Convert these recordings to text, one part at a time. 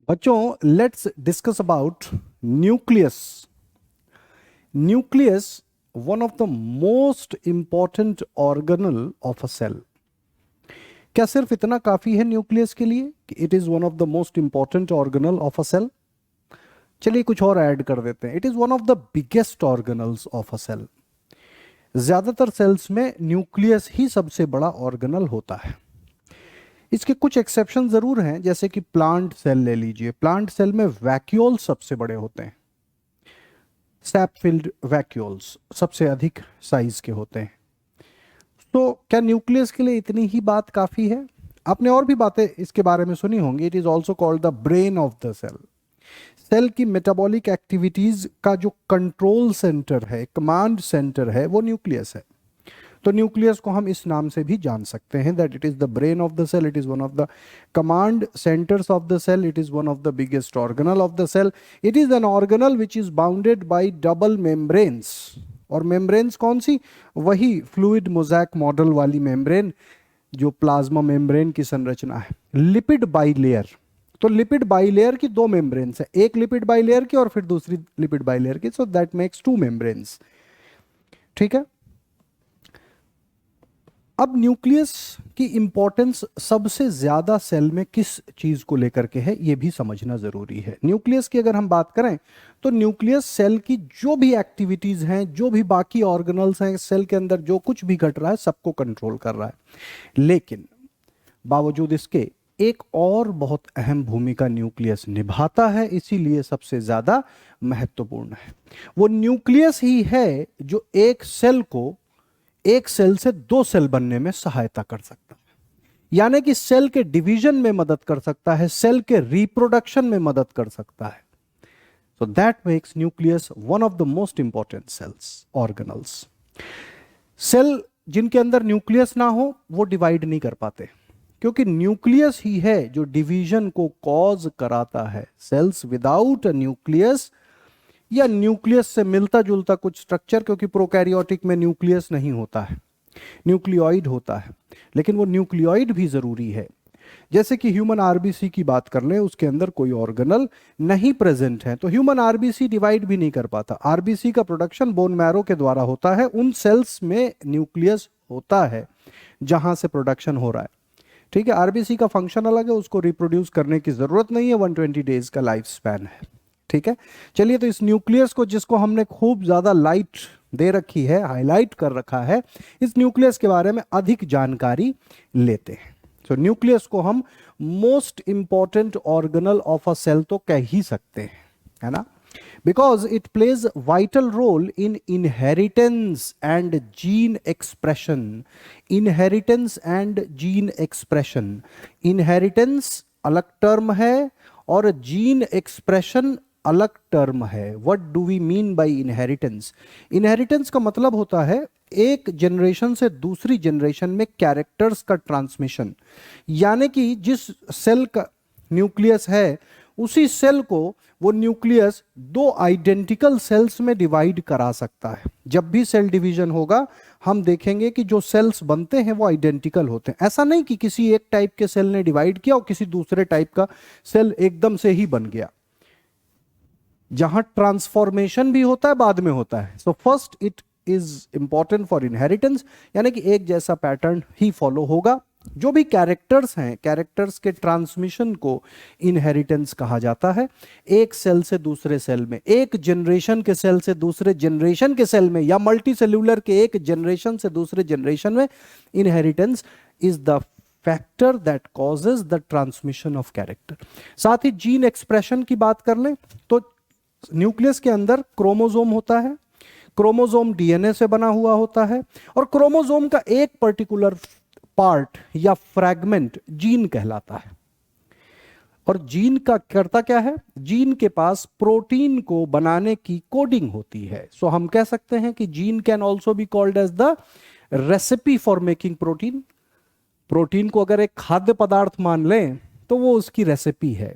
बच्चों, let's discuss about nucleus. Nucleus one of the most important organelle of a cell. क्या सिर्फ इतना काफी है न्यूक्लियस के लिए कि it is one of the most important organelle of a cell? चलिए कुछ और ऐड कर देते हैं। It is one of the biggest organelles of a cell. ज्यादातर सेल्स में न्यूक्लियस ही सबसे बड़ा ऑर्गेनल होता है। इसके कुछ एक्सेप्शन जरूर हैं, जैसे कि प्लांट सेल ले लीजिए। प्लांट सेल में वैक्यूल्स सबसे बड़े होते हैं। सैप फिल्ड वैक्यूल्स सबसे अधिक साइज के होते हैं। तो क्या न्यूक्लियस के लिए इतनी ही बात काफी है? आपने और भी बातें इसके बारे में सुनी होंगी। It is also called the brain of the cell. Cell की मेटाबॉलिक एक्टिविटीज का जो कंट्रोल सेंटर है, कमांड सेंटर है, वो न्यूक्लियस है। तो न्यूक्लियस को हम इस नाम से भी जान सकते हैं, that it is the brain of the cell, it is one of the command centres of the cell, it is one of the biggest organelle of the cell. It is an organelle which is bounded by double membranes. और membranes कौन सी? वही fluid mosaic model वाली membrane जो plasma membrane की संरचना है। Lipid bilayer, तो लिपिड बाइलेयर की दो मेम्ब्रेन्स है, एक लिपिड बाइलेयर की और फिर दूसरी लिपिड बाइलेयर की, सो दैट मेक्स टू मेम्ब्रेन्स। ठीक है। अब न्यूक्लियस की इंपॉर्टेंस सबसे ज्यादा सेल में किस चीज को लेकर के है, यह भी समझना जरूरी है। न्यूक्लियस की अगर हम बात करें तो न्यूक्लियस सेल की जो भी एक्टिविटीज हैं, जो भी बाकी ऑर्गेनल्स हैं, सेल के अंदर जो कुछ भी घट रहा है, सबको कंट्रोल कर रहा है। लेकिन बावजूद इसके एक और बहुत अहम भूमिका न्यूक्लियस निभाता है, इसीलिए सबसे ज्यादा महत्वपूर्ण है। वो न्यूक्लियस ही है जो एक सेल को एक सेल से दो सेल बनने में सहायता कर सकता है, यानी कि सेल के डिवीजन में मदद कर सकता है, सेल के रिप्रोडक्शन में मदद कर सकता है। So that makes nucleus one of the most important cells organelles. Cell जिनके अंदर न्यूक्लियस ना हो वो डिवाइड नहीं कर पाते, क्योंकि न्यूक्लियस ही है जो डिवीजन को कॉज कराता है। सेल्स विदाउट अ न्यूक्लियस या न्यूक्लियस से मिलता जुलता कुछ स्ट्रक्चर, क्योंकि प्रोकैरियोटिक में न्यूक्लियस नहीं होता है, न्यूक्लियोइड होता है, लेकिन वो न्यूक्लियोइड भी जरूरी है। जैसे कि ह्यूमन आरबीसी की बात कर लें, उसके अंदर कोई ऑर्गेनल नहीं प्रेजेंट है तो ह्यूमन आरबीसी डिवाइड भी नहीं कर पाता। आरबीसी का प्रोडक्शन बोन मैरो के द्वारा होता है, उन सेल्स में न्यूक्लियस होता है जहां से प्रोडक्शन हो रहा है। ठीक है, आरबीसी का फंक्शन अलग है, उसको रिप्रोड्यूस करने की जरूरत नहीं है, 120 डेज का लाइफ स्पैन है। ठीक है, चलिए तो इस न्यूक्लियस को, जिसको हमने खूब ज्यादा लाइट दे रखी है, हाईलाइट कर रखा है, इस न्यूक्लियस के बारे में अधिक जानकारी लेते हैं। तो न्यूक्लियस को हम most important organelle of a cell तो कह ही सकते हैं, है ना, because it plays vital role in inheritance and gene expression. Inheritance and gene expression, inheritance अलग टर्म है और जीन एक्सप्रेशन अलग टर्म है। What do we mean by inheritance? Inheritance का मतलब होता है एक जनरेशन से दूसरी जनरेशन में कैरेक्टर्स का ट्रांसमिशन, यानी कि जिस सेल का न्यूक्लियस है उसी सेल को वो न्यूक्लियस दो आइडेंटिकल सेल्स में डिवाइड करा सकता है। जब भी सेल डिवीजन होगा हम देखेंगे कि जो सेल्स बनते हैं वो आइडेंटिकल होते हैं। ऐसा नहीं कि किसी एक टाइप के सेल ने डिवाइड किया और किसी दूसरे टाइप का सेल एकदम से ही बन गया। जहां ट्रांसफॉर्मेशन भी होता है बाद में होता है। So first it is important for inheritance, यानी कि एक जैसा पैटर्न ही फॉलो होगा। जो भी कैरेक्टर्स हैं, कैरेक्टर्स के ट्रांसमिशन को इनहेरिटेंस कहा जाता है। एक सेल से दूसरे सेल में, एक जनरेशन के सेल से दूसरे जनरेशन के सेल में, या मल्टी सेल्यूलर के एक जनरेशन से दूसरे जनरेशन में, inheritance is the factor that causes the transmission of character. साथ ही जीन एक्सप्रेशन की बात कर लें तो न्यूक्लियस के अंदर क्रोमोसोम होता है। क्रोमोसोम डीएनए से बना हुआ होता है और क्रोमोसोम का एक पर्टिकुलर पार्ट या फ्रैगमेंट जीन कहलाता है। और जीन का करता क्या है? जीन के पास प्रोटीन को बनाने की कोडिंग होती है। सो हम कह सकते हैं कि gene can also be called as the recipe for making protein. Protein को अगर एक खाद्य पदार्थ मान लें तो वो उसकी रेसिपी है।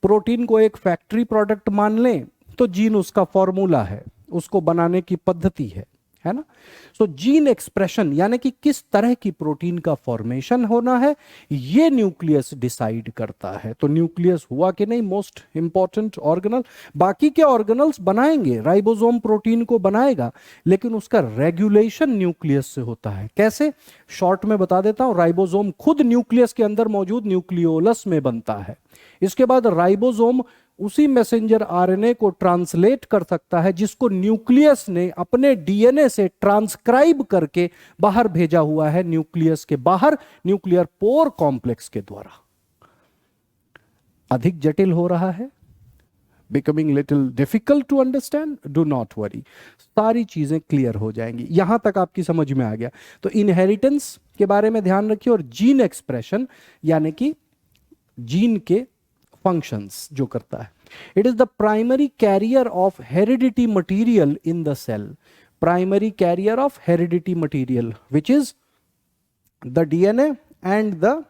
प्रोटीन को एक फैक्ट्री प्रोडक्ट मान लें तो जीन उसका फॉर्मूला है, उसको बनाने की पद्धति है है ना। सो जीन एक्सप्रेशन यानी कि किस तरह की प्रोटीन का फॉर्मेशन होना है ये न्यूक्लियस डिसाइड करता है। तो न्यूक्लियस हुआ कि नहीं मोस्ट इंपॉर्टेंट ऑर्गेनल। बाकी के ऑर्गेनल्स बनाएंगे, राइबोसोम प्रोटीन को बनाएगा, लेकिन उसका रेगुलेशन न्यूक्लियस से होता है। कैसे, शॉर्ट में बता देता हूं। राइबोसोम खुद न्यूक्लियस के अंदर मौजूद न्यूक्लियोलस में बनता है। इसके बाद राइबोसोम उसी मैसेंजर आरएनए को ट्रांसलेट कर सकता है जिसको न्यूक्लियस ने अपने डीएनए से ट्रांसक्राइब करके बाहर भेजा हुआ है, न्यूक्लियस के बाहर न्यूक्लियर पोर कॉम्प्लेक्स के द्वारा। अधिक जटिल हो रहा है, becoming little difficult to understand, do not worry, सारी चीजें क्लियर हो जाएंगी। यहां तक आपकी समझ में आ गया। तो इनहेरिटेंस के बारे में ध्यान रखिए, और जीन एक्सप्रेशन यानी कि जीन के फंक्शंस जो करता है। It is the primary carrier of heredity material in the cell, primary carrier of heredity material which is the DNA and the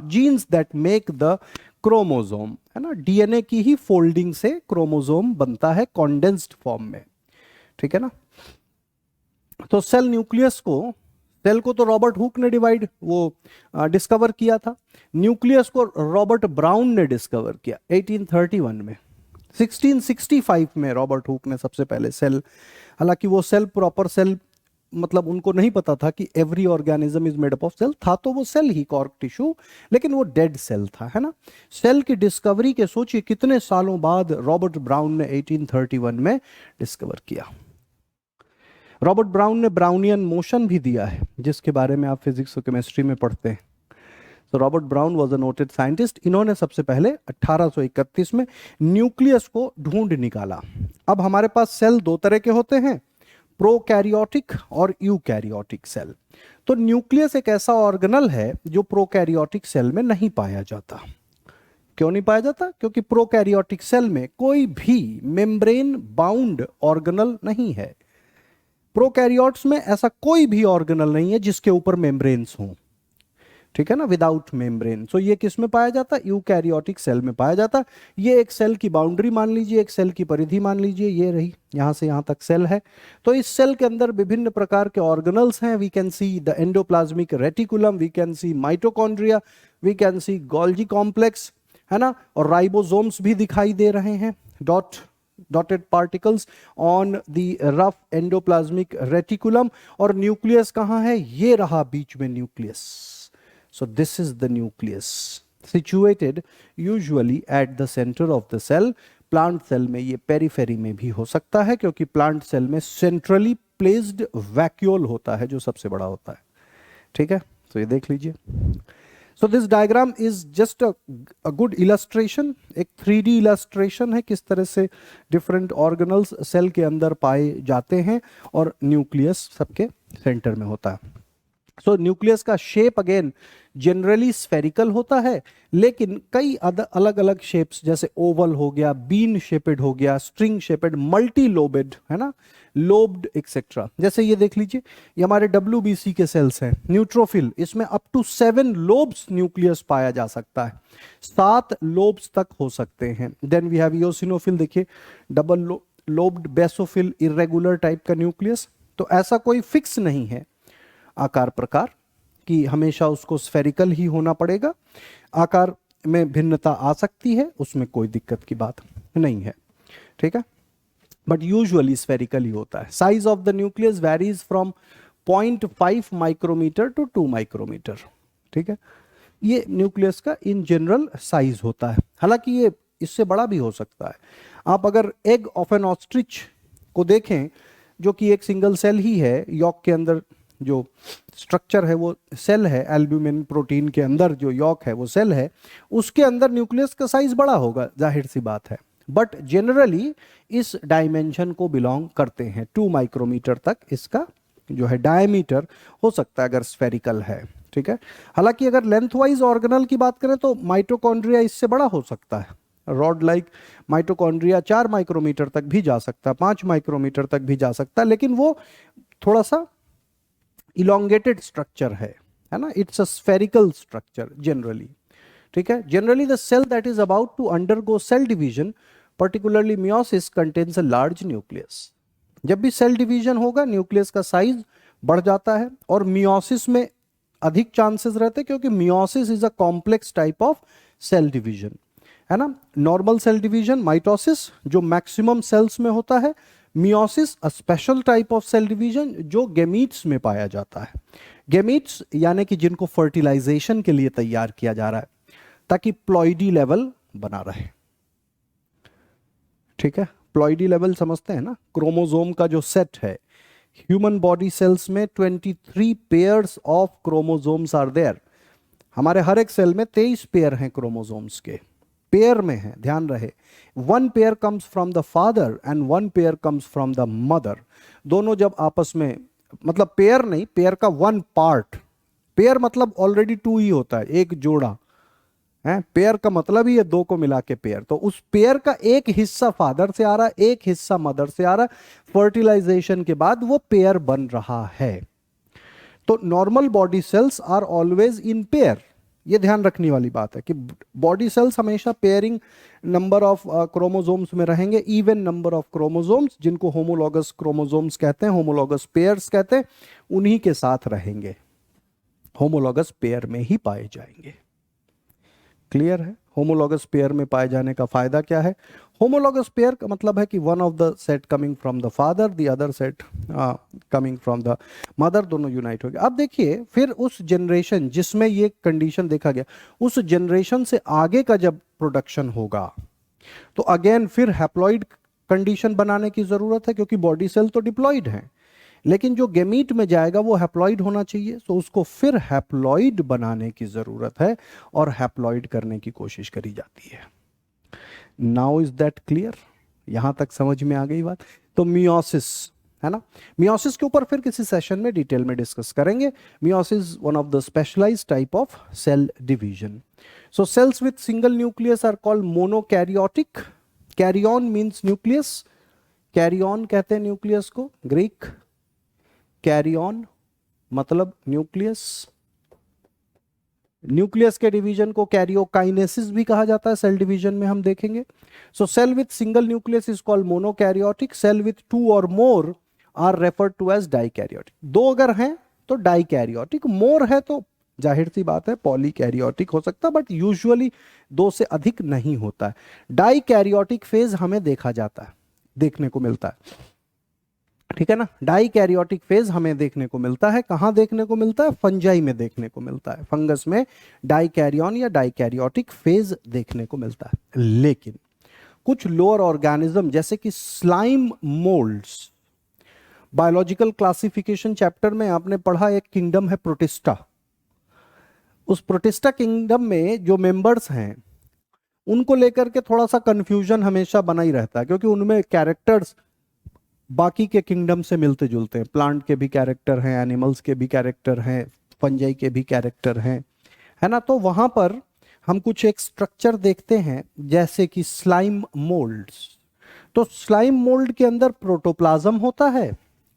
genes that make the chromosome, है ना। DNA की ही folding से chromosome बनता है condensed form में, ठीक है ना। तो सेल न्यूक्लियस को, सेल को तो रॉबर्ट हुक ने डिस्कवर किया था। न्यूक्लियस को रॉबर्ट ब्राउन ने डिस्कवर किया 1831 में। 1665 में रॉबर्ट हुक ने सबसे पहले सेल, हालांकि वो सेल प्रॉपर सेल मतलब उनको नहीं पता था कि every organism is made up of cell, था तो वो सेल ही, कॉर्क टिश्यू, लेकिन वो डेड सेल था, है ना। सेल की डिस्कवरी के सोचिए कितने सालों बाद रॉबर्ट ब्राउन ने 1831 में डिस्कवर किया। रॉबर्ट ब्राउन ने ब्राउनियन मोशन भी दिया है, जिसके बारे में आप फिजिक्स और केमिस्ट्री में पढ़ते हैं। तो Robert brown was a noted scientist. इन्होंने सबसे पहले 1831 में न्यूक्लियस को ढूंढ निकाला। अब हमारे पास सेल दो तरह के होते हैं, प्रोकैरियोटिक और यूकैरियोटिक सेल। तो न्यूक्लियस एक ऐसा ऑर्गेनल है जो प्रोकैरियोटिक सेल में नहीं पाया जाता। क्यों नहीं पाया जाता? क्योंकि प्रोकैरियोटिक सेल में कोई भी मेम्ब्रेन बाउंड ऑर्गेनल नहीं है। प्रोकैरियोट्स में ऐसा कोई भी ऑर्गेनल नहीं है जिसके ऊपर मेम्ब्रेन्स हों, ठीक है ना, विदाउट मेम्ब्रेन। सो ये किस में पाया जाता है? यूकैरियोटिक सेल में पाया जाता है। ये एक सेल की बाउंड्री मान लीजिए, एक सेल की परिधि मान लीजिए, ये रही, यहां से यहां तक सेल है। तो इस सेल के अंदर विभिन्न प्रकार के ऑर्गेनल्स हैं। We can see the endoplasmic reticulum, we can see mitochondria, we can see Golgi complex, है ना, और राइबोसोम्स भी दिखाई दे रहे हैं, dotted particles on the rough endoplasmic reticulum. और न्यूक्लियस कहां है? ये रहा बीच में nucleus. So this is the nucleus situated usually at the center of the cell. Plant cell में ये पेरीफेरी में भी हो सकता है, क्योंकि प्लांट सेल में सेंट्रली प्लेस्ड वैक्यूल होता है जो सबसे बड़ा होता है, ठीक है। तो ये देख लीजिए। So this diagram is just a good illustration, एक 3D इलस्ट्रेशन है किस तरह से डिफरेंट ऑर्गेनल्स सेल के अंदर पाए जाते हैं, और न्यूक्लियस सबके सेंटर में होता है। सो न्यूक्लियस का शेप अगेन जनरली स्फेरिकल होता है, लेकिन कई अलग अलग शेप्स, जैसे ओवल हो गया, बीन शेपेड हो गया, स्ट्रिंग शेपेड, मल्टी लोबेड, है ना, लोब्ड एक्सेट्रा। जैसे ये देख लीजिए, ये हमारे WBC के सेल्स हैं, न्यूट्रोफिल, इसमें अप टू 7 लोब्स न्यूक्लियस पाया जा सकता है, 7 लोब्स तक हो सकते हैं। देन वी हैव इओसिनोफिल, देखिए double lobed, basophil, irregular type का न्यूक्लियस। तो ऐसा कोई फिक्स नहीं है आकार प्रकार कि हमेशा उसको स्फेरिकल ही होना पड़ेगा। आकार में भिन्नता आ सकती है, उसमें कोई दिक्कत की बात नहीं है, ठीक है, बट यूजुअली स्फेरिकल ही होता है। Size of the nucleus varies from 0.5 micrometre to 2 micrometre, ठीक है। ये न्यूक्लियस का इन जनरल साइज होता है, हालांकि ये इससे बड़ा भी हो सकता है। आप अगर एग ऑफ एन ऑस्ट्रिच को देखें, जो कि एक सिंगल सेल ही है, यॉक के अंदर जो स्ट्रक्चर है वो सेल है, एल्ब्यूमिन प्रोटीन के अंदर जो यॉक है वो सेल है, उसके अंदर न्यूक्लियस का साइज बड़ा होगा, जाहिर सी बात है, बट जनरली इस डायमेंशन को बिलोंग करते हैं। 2 माइक्रोमीटर तक इसका जो है डायमीटर हो सकता है अगर स्फेरिकल है, ठीक है। हालांकि अगर लेंथ वाइज ऑर्गेनल की बात करें तो माइटोकॉन्ड्रिया इससे बड़ा हो सकता है। रॉड लाइक माइटोकॉन्ड्रिया 4 माइक्रोमीटर तक भी जा सकता है, 5 माइक्रोमीटर तक भी जा सकता है, लेकिन वो थोड़ा सा इलोंगेटेड स्ट्रक्चर है ना, it's a spherical structure generally, ठीक है। Generally the cell that is about to undergo cell division, particularly meiosis, contains a large nucleus. जब भी सेल डिवीजन होगा न्यूक्लियस का साइज बढ़ जाता है, और मियोसिस में अधिक चांसेस रहते हैं क्योंकि meiosis is a complex type of cell division, है ना। नॉर्मल सेल डिवीजन माइटोसिस जो मैक्सिमम सेल्स में होता है, meiosis a special type of cell division जो गेमीट्स में पाया जाता है। गेमीट्स यानी कि जिनको फर्टिलाइजेशन के लिए तैयार किया जा रहा है ताकि प्लॉइडी लेवल बना रहे, ठीक है। प्लॉइडी लेवल समझते हैं ना, क्रोमोसोम का जो सेट है, ह्यूमन बॉडी सेल्स में 23 pairs of chromosomes are there. हमारे हर एक सेल में 23 पेयर हैं क्रोमोसोम्स के, पेयर में है, ध्यान रहे। 1 pair comes from the father and 1 pair comes from the mother. दोनों जब आपस में, मतलब पेयर नहीं, पेयर का 1 पार्ट, पेयर मतलब ऑलरेडी 2 ही होता है, एक जोड़ा है, पेयर का मतलब ही है 2 को मिला के पेयर। तो उस पेयर का एक हिस्सा फादर से आ रहा है, एक हिस्सा मदर से आ रहा है, फर्टिलाइजेशन के बाद वो पेयर बन रहा है। तो normal body cells are always in pair, ये ध्यान रखने वाली बात है कि बॉडी सेल्स हमेशा पेयरिंग नंबर ऑफ क्रोमोसोम्स में रहेंगे, इवन नंबर ऑफ क्रोमोसोम्स जिनको होमोलॉगस क्रोमोसोम्स कहते हैं, होमोलॉगस पेयर्स कहते हैं, उन्हीं के साथ रहेंगे, होमोलॉगस पेयर में ही पाए जाएंगे। क्लियर है? होमोलॉगस पेयर में पाए जाने का फायदा क्या है? होमोलॉगस पेयर का मतलब है कि one of the set coming from the father, the other set coming from the mother, दोनों यूनाइट हो गए। अब देखिए फिर उस जनरेशन जिसमें ये कंडीशन देखा गया, उस जनरेशन से आगे का जब प्रोडक्शन होगा तो अगेन फिर हैप्लॉइड कंडीशन बनाने की जरूरत है क्योंकि बॉडी सेल तो डिप्लॉइड है, लेकिन जो गेमीट में जाएगा वो हैप्लॉइड होना चाहिए, तो उसको फिर हैप्लॉइड बनाने की जरूरत है और हैप्लॉइड करने की कोशिश करी जाती है। Now is that clear? यहां तक समझ में आ गई बात? तो मियोसिस है ना, मियोसिस के ऊपर फिर किसी सेशन में डिटेल में डिस्कस करेंगे। Meiosis one of the specialized type of cell division. So cells with single nucleus are called monokaryotic. Karyon means nucleus, karyon कहते हैं न्यूक्लियस को, ग्रीक कैरियन मतलब न्यूक्लियस। न्यूक्लियस के डिवीजन को कैरियोकाइनेसिस भी कहा जाता है, सेल डिवीजन में हम देखेंगे। So cell with single nucleus is called monokaryotic, cell with 2 or more are referred to as dikaryotic. 2 अगर हैं तो डाइकैरियोटिक, मोर है तो जाहिर सी बात है पॉलीकैरियोटिक हो सकता है, बट यूजुअली 2 से अधिक नहीं होता है। डाइकैरियोटिक फेज हमें देखा जाता है, देखने को मिलता है, ठीक है ना। डाइकैरियोटिक फेज हमें देखने को मिलता है, कहां देखने को मिलता है? फंजाई में देखने को मिलता है, फंगस में डाइकैरियन या डाइकैरियोटिक फेज देखने को मिलता है। लेकिन कुछ लोअर ऑर्गेनिज्म जैसे कि slime moulds, biological classification chapter में आपने पढ़ा एक किंगडम है प्रोटिस्टा। उस प्रोटिस्टा किंगडम में जो मेंबर्स हैं उनको लेकर के थोड़ा सा कंफ्यूजन हमेशा बना ही रहता है क्योंकि उनमें कैरेक्टर्स बाकी के किंगडम से मिलते जुलते हैं। प्लांट के भी कैरेक्टर हैं, एनिमल्स के भी कैरेक्टर हैं, फंजाई के भी कैरेक्टर हैं, है ना। तो वहां पर हम कुछ एक स्ट्रक्चर देखते हैं जैसे कि स्लाइम मोल्ड्स। तो स्लाइम मोल्ड के अंदर प्रोटोप्लाज्म होता है,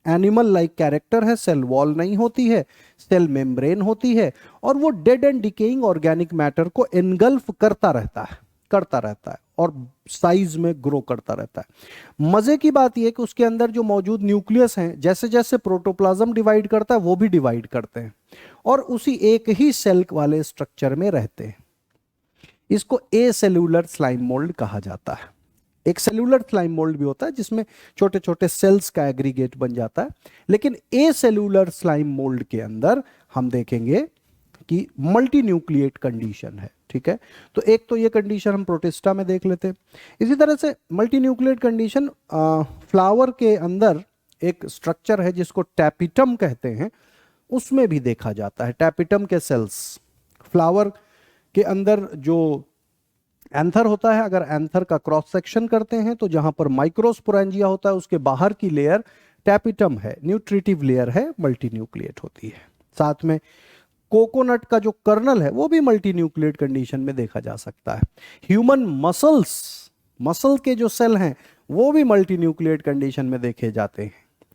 एनिमल लाइक कैरेक्टर है, सेल वॉल नहीं होती है, सेल मेम्ब्रेन होती है, और वो dead and decaying organic matter को एनगल्फ करता रहता है और साइज में ग्रो करता रहता है। मजे की बात यह कि उसके अंदर जो मौजूद न्यूक्लियस हैं, जैसे जैसे प्रोटोप्लाज्म डिवाइड करता है वो भी डिवाइड करते हैं और उसी एक ही सेल वाले स्ट्रक्चर में रहते हैं। इसको ए सेल्यूलर स्लाइम मोल्ड कहा जाता है। एक सेल्यूलर स्लाइम मोल्ड भी होता है जिसमें छोटे छोटे सेल्स का एग्रीगेट बन जाता है, लेकिन ए सेल्यूलर स्लाइम मोल्ड के अंदर हम देखेंगे कि मल्टी न्यूक्लिएट कंडीशन है, ठीक है। तो एक तो ये कंडीशन हम प्रोटिस्टा में देख लेते हैं। इसी तरह से मल्टी न्यूक्लिएट कंडीशन फ्लावर के अंदर एक स्ट्रक्चर है जिसको टैपिटम कहते हैं, उसमें भी देखा जाता है। टैपिटम के सेल्स, फ्लावर के अंदर जो एंथर होता है, अगर एंथर का क्रॉस सेक्शन करते हैं तो जहां पर माइक्रोस्पोरेंजिया होता है उसके बाहर की लेयर टैपिटम है, न्यूट्रिटिव लेयर है, मल्टी न्यूक्लिएट होती है। साथ में कोकोनट का जो कर्नल है वो भी मल्टी न्यूक्लिएट कंडीशन में देखा जा सकता है। ह्यूमन मसल के जो सेल हैं वो भी मल्टी न्यूक्लिएट कंडीशन में देखे जाते हैं,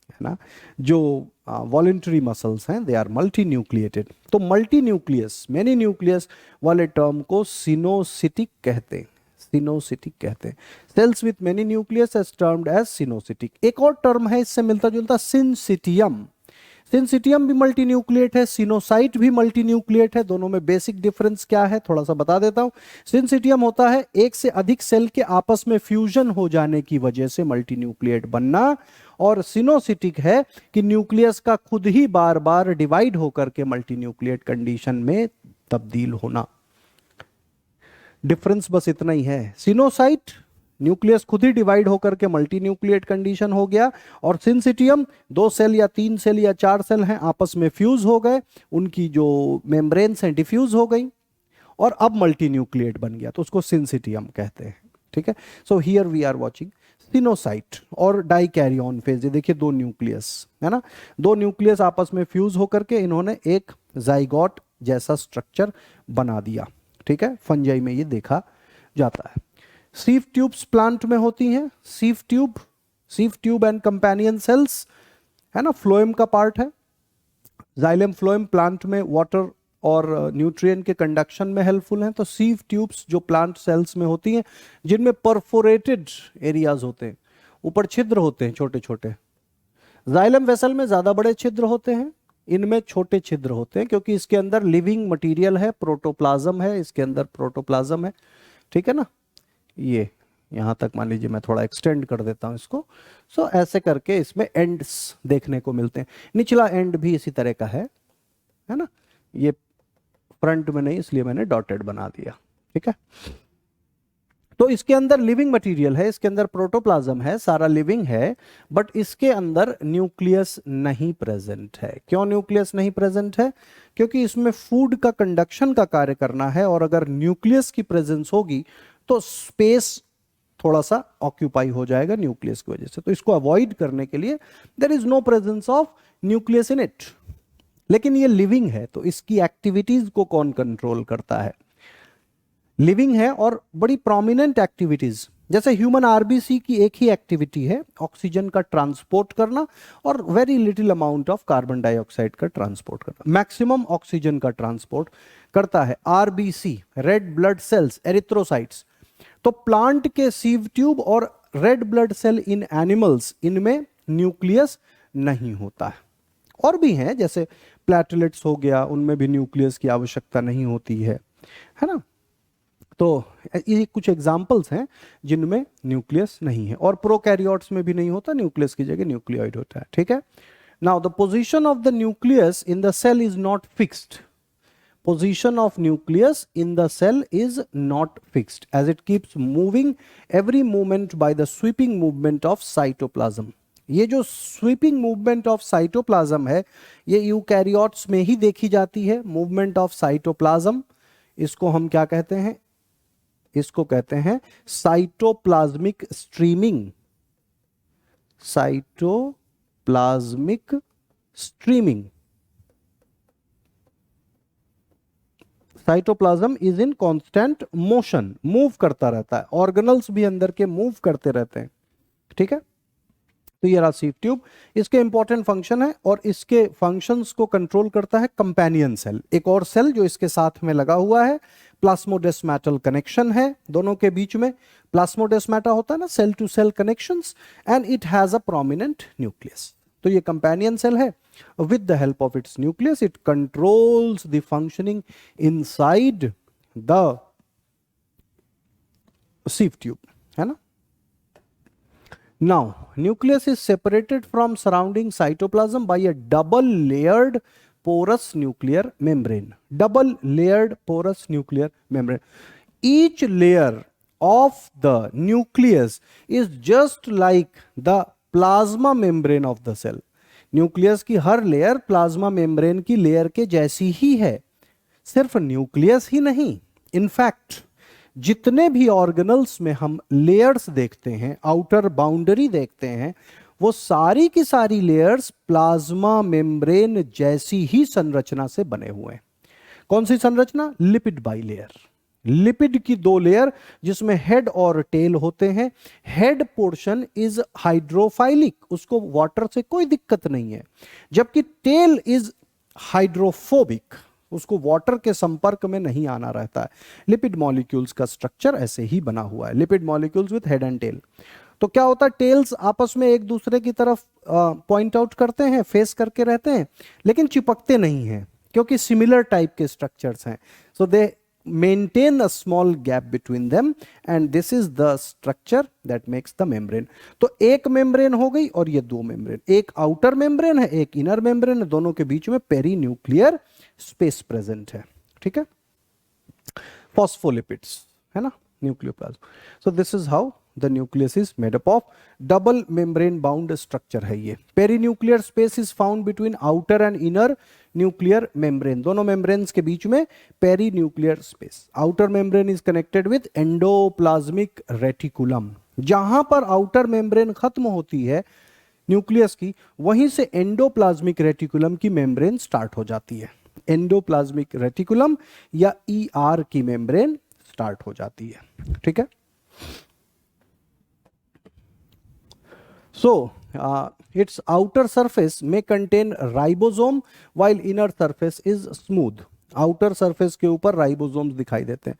है ना। जो वॉलेंटरी मसल्स हैं दे आर मल्टी न्यूक्लिएटेड। तो मल्टी न्यूक्लियस, मेनी न्यूक्लियस वाले टर्म को सिनोसिटिक कहते हैं। सिनोसिटिक कहते हैं। Cells with many nucleus as termed as coenocytic. एक और टर्म है इससे मिलता जुलता, सिंसिटियम। सिंसिटियम भी मल्टी न्यूक्लिएट है, सिनोसाइट भी मल्टी न्यूक्लिएट है। दोनों में बेसिक डिफरेंस क्या है थोड़ा सा बता देता हूं। सिंसिटियम होता है एक से अधिक सेल के आपस में फ्यूजन हो जाने की वजह से मल्टी न्यूक्लिएट बनना, और सिनोसिटिक है कि न्यूक्लियस का खुद ही बार बार डिवाइड होकर के मल्टी न्यूक्लिएट कंडीशन में तब्दील होना। डिफरेंस बस इतना ही है। सिनोसाइट न्यूक्लियस खुद ही डिवाइड होकर के मल्टी न्यूक्लिएट कंडीशन हो गया, और सिंसिटियम 2 सेल या 3 सेल या 4 सेल हैं आपस में फ्यूज हो गए, उनकी जो मेम्ब्रेन्स हैं डिफ्यूज हो गई और अब मल्टी न्यूक्लिएट बन गया, तो उसको सिंसिटियम कहते हैं। ठीक है, so here we are watching coenocyte और डाइकैरियन फेज। ये देखिए 2 न्यूक्लियस है ना, 2 न्यूक्लियस आपस में फ्यूज होकर के इन्होंने एक जाइगोट जैसा स्ट्रक्चर बना दिया। ठीक है, फंजाई में ये देखा जाता है। सीव ट्यूब्स प्लांट में होती हैं। Sieve tube and companion cells है ना, फ्लोएम का पार्ट है। जाइलम फ्लोएम प्लांट में वाटर और न्यूट्रिएंट के कंडक्शन में हेल्पफुल हैं। तो सीव ट्यूब्स जो प्लांट सेल्स में होती हैं, जिनमें परफोरेटेड एरियाज होते हैं, ऊपर छिद्र होते हैं छोटे छोटे। जाइलम वेसल में ज्यादा बड़े छिद्र होते हैं, इनमें छोटे छिद्र होते हैं, क्योंकि इसके अंदर लिविंग मटेरियल है, प्रोटोप्लाज्म है, इसके अंदर प्रोटोप्लाज्म है। ठीक है ना, ये यहां तक मान लीजिए मैं थोड़ा एक्सटेंड कर देता हूं इसको। सो ऐसे करके इसमें एंड्स देखने को मिलते हैं। निचला एंड भी इसी तरह का है ना, ये फ्रंट में नहीं इसलिए मैंने डॉटेड बना दिया। ठीक है, तो इसके अंदर लिविंग मटेरियल है, इसके अंदर प्रोटोप्लाज्म है, सारा लिविंग है, बट इसके अंदर न्यूक्लियस नहीं प्रेजेंट है। क्यों न्यूक्लियस नहीं प्रेजेंट है? क्योंकि इसमें फूड का कंडक्शन का कार्य करना है, और अगर न्यूक्लियस की प्रेजेंस होगी तो स्पेस थोड़ा सा ऑक्यूपाई हो जाएगा न्यूक्लियस की वजह से। तो इसको अवॉइड करने के लिए there is no presence of nucleus in it. लेकिन ये लिविंग है, तो इसकी एक्टिविटीज को कौन कंट्रोल करता है? लिविंग है और बड़ी प्रोमिनेंट एक्टिविटीज, जैसे ह्यूमन आरबीसी की एक ही एक्टिविटी है, ऑक्सीजन का ट्रांसपोर्ट करना और very little amount of carbon dioxide का ट्रांसपोर्ट करना। मैक्सिमम ऑक्सीजन का ट्रांसपोर्ट करता है RBC, red blood cells, erythrocytes. तो प्लांट के सीव ट्यूब और रेड ब्लड सेल इन एनिमल्स, इनमें न्यूक्लियस नहीं होता है। और भी हैं जैसे प्लेटलेट्स हो गया, उनमें भी न्यूक्लियस की आवश्यकता नहीं होती है ना। तो ये कुछ एग्जांपल्स हैं जिनमें न्यूक्लियस नहीं है, और प्रोकैरियोट्स में भी नहीं होता, न्यूक्लियस की जगह न्यूक्लियोइड होता है। ठीक है, now the position of the nucleus in the cell is not fixed. Position of nucleus in the cell is not fixed, as it keeps moving every moment by the sweeping movement of cytoplasm. ये जो sweeping movement of cytoplasm है, ये eukaryotes में ही देखी जाती है। Movement of cytoplasm, इसको हम क्या कहते हैं? इसको कहते हैं cytoplasmic streaming. Cytoplasmic streaming. Cytoplasm is in constant motion, move करता रहता है। ऑर्गेनल्स भी अंदर के मूव करते रहते हैं। ठीक है, तो ये रहा सीव ट्यूब। इसके इंपॉर्टेंट फंक्शन है, और इसके फंक्शंस को कंट्रोल करता है कंपेनियन सेल, एक और सेल जो इसके साथ में लगा हुआ है। प्लाज्मोडेस्माटल कनेक्शन है दोनों के बीच में। प्लाज्मोडेस्माटा होता है ना, cell to cell connections, and it has a prominent nucleus. तो ये कंपेनियन सेल है। With the help of its nucleus it controls the functioning inside the sieve tube, है ना। Now, nucleus is separated from surrounding cytoplasm by a double layered porous nuclear membrane. Double layered porous nuclear membrane. Each layer of the nucleus is just like the plasma membrane of the cell. Nucleus की हर layer plasma membrane की layer के जैसी ही है। सिर्फ nucleus ही नहीं, in fact जितने भी organelles में हम लेयर्स देखते हैं, आउटर बाउंड्री देखते हैं, वो सारी की सारी लेयर्स प्लाज्मा मेम्ब्रेन जैसी ही संरचना से बने हुए हैं। कौन सी संरचना? Lipid bilayer. लिपिड की 2 लेयर जिसमें हेड और टेल होते हैं। हेड पोर्शन इज हाइड्रोफाइलिक, उसको वाटर से कोई दिक्कत नहीं है, जबकि टेल इज हाइड्रोफोबिक, उसको वाटर के संपर्क में नहीं आना रहता है। लिपिड मॉलिक्यूल्स का स्ट्रक्चर ऐसे ही बना हुआ है, lipid molecules with head and tail. तो क्या होता है, टेल्स आपस में एक दूसरे की तरफ पॉइंट आउट करते हैं, फेस करके रहते हैं, लेकिन चिपकते नहीं हैं क्योंकि सिमिलर टाइप के स्ट्रक्चर्स हैं। सो दे maintain a small gap between them and this is the structure that makes the membrane। तो एक मेम्ब्रेन हो गई और ये दो मेम्ब्रेन, एक आउटर मेम्ब्रेन है एक इनर मेम्ब्रेन है, दोनों के बीच में पेरीन्यूक्लियर स्पेस प्रेजेंट है। ठीक है, फॉस्फोलिपिड्स है ना, nucleoplasm. So this is how the nucleus is made up of. Double membrane bound structure है ये। Perinuclear space is found between outer and inner nuclear membrane, दोनों मेम्ब्रेन्स के बीच में perinuclear space. Outer membrane is connected with endoplasmic reticulum. जहां पर outer membrane खत्म होती है न्यूक्लियस की, वहीं से एंडोप्लाज्मिक रेटिकुलम की मेम्ब्रेन स्टार्ट हो जाती है। एंडोप्लाज्मिक रेटिकुलम या ईआर की मेम्ब्रेन स्टार्ट हो जाती है। ठीक है, so its outer surface may contain ribosome while inner surface is smooth। outer surface के ऊपर राइबोसोम्स दिखाई देते हैं।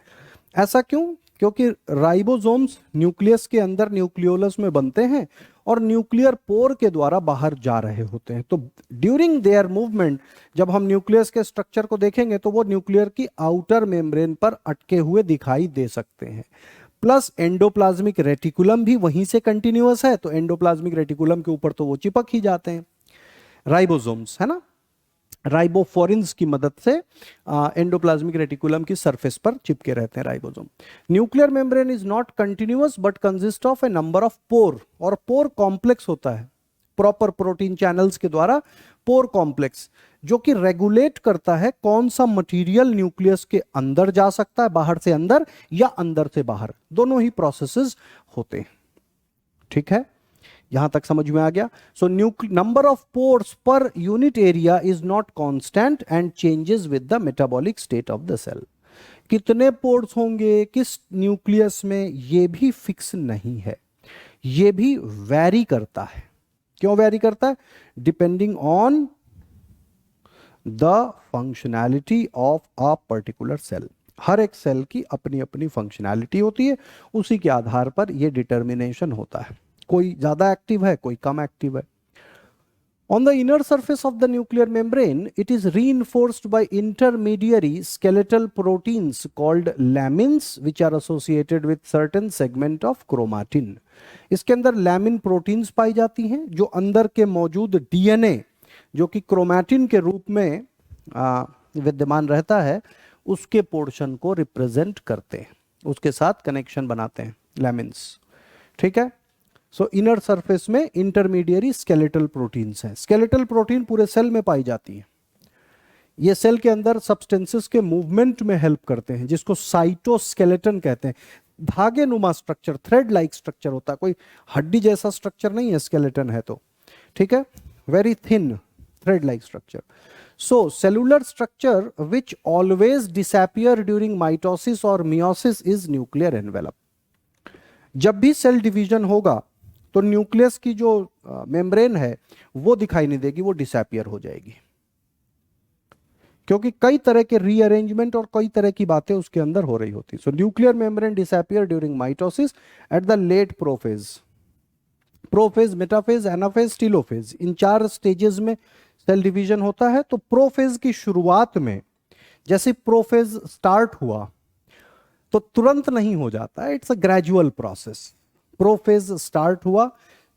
ऐसा क्यों? क्योंकि राइबोसोम्स न्यूक्लियस के अंदर न्यूक्लियोलस में बनते हैं और न्यूक्लियर पोर के द्वारा बाहर जा रहे होते हैं। तो ड्यूरिंग देयर मूवमेंट जब हम न्यूक्लियस के स्ट्रक्चर को देखेंगे तो वो न्यूक्लियर की आउटर मेम्ब्रेन पर अटके हुए दिखाई दे सकते हैं। प्लस एंडोप्लाज्मिक रेटिकुलम भी वहीं से कंटिन्यूअस है, तो एंडोप्लाज्मिक रेटिकुलम के ऊपर तो वो चिपक ही जाते हैं राइबोसोम्स, है ना। राइबोफोरिन्स की मदद से एंडोप्लाज्मिक रेटिकुलम की सरफेस पर चिपके रहते हैं ribosome. Nuclear membrane is not continuous but consist of A number of pore, और पोर कॉम्प्लेक्स होता है प्रॉपर प्रोटीन चैनल्स के द्वारा। पोर कॉम्प्लेक्स जो कि रेगुलेट करता है कौन सा मटेरियल न्यूक्लियस के अंदर जा सकता है, बाहर से अंदर या अंदर से बाहर, दोनों ही प्रोसेसेस होते हैं। ठीक है, यहां तक समझ में आ गया। So number of pores per unit area is not constant and changes with the metabolic state of the cell. कितने पोर्स होंगे किस न्यूक्लियस में, ये भी फिक्स नहीं है, ये भी वैरी करता है। क्यों वैरी करता है? Depending on the functionality of a particular cell. हर एक सेल की अपनी अपनी फंक्शनैलिटी होती है, उसी के आधार पर यह डिटर्मिनेशन होता है। कोई ज्यादा एक्टिव है, कोई कम एक्टिव है। On the inner surface of the nuclear membrane, it is reinforced by intermediary skeletal proteins called lamins, which are associated with certain segment of chromatin। इसके अंदर लैमिन प्रोटीन्स पाई जाती हैं जो अंदर के मौजूद डीएनए, जो कि क्रोमैटिन के रूप में विद्यमान रहता है, उसके पोर्शन को रिप्रेजेंट करते हैं, उसके साथ कनेक्शन बनाते हैं लैमिन्स। ठीक है, सो इनर सरफेस में इंटरमीडिएरी स्केलेटल प्रोटीन्स हैं। स्केलेटल प्रोटीन पूरे सेल में पाई जाती है। ये सेल के अंदर सब्सटेंसेस के मूवमेंट में हेल्प करते हैं, जिसको साइटोस्केलेटन कहते हैं। धागे नुमा स्ट्रक्चर, थ्रेड लाइक स्ट्रक्चर होता है, कोई हड्डी जैसा स्ट्रक्चर नहीं है स्केलेटन है तो। ठीक है, very thin thread like structure. So cellular structure which always disappear during mitosis और मियोसिस इज न्यूक्लियर एनवेलप। जब भी सेल डिवीजन होगा तो न्यूक्लियस की जो मेम्ब्रेन है वो दिखाई नहीं देगी, वो डिसअपियर हो जाएगी, क्योंकि कई तरह के रीअरेंजमेंट और कई तरह की बातें उसके अंदर हो रही होती। So nuclear membrane disappear during mitosis at the late prophase. Prophase, metaphase, anaphase, telophase, इन 4 स्टेजेस में सेल डिवीजन होता है। तो प्रोफेज की शुरुआत में जैसे प्रोफेज स्टार्ट हुआ तो तुरंत नहीं हो जाता, it's a gradual process. Prophase start हुआ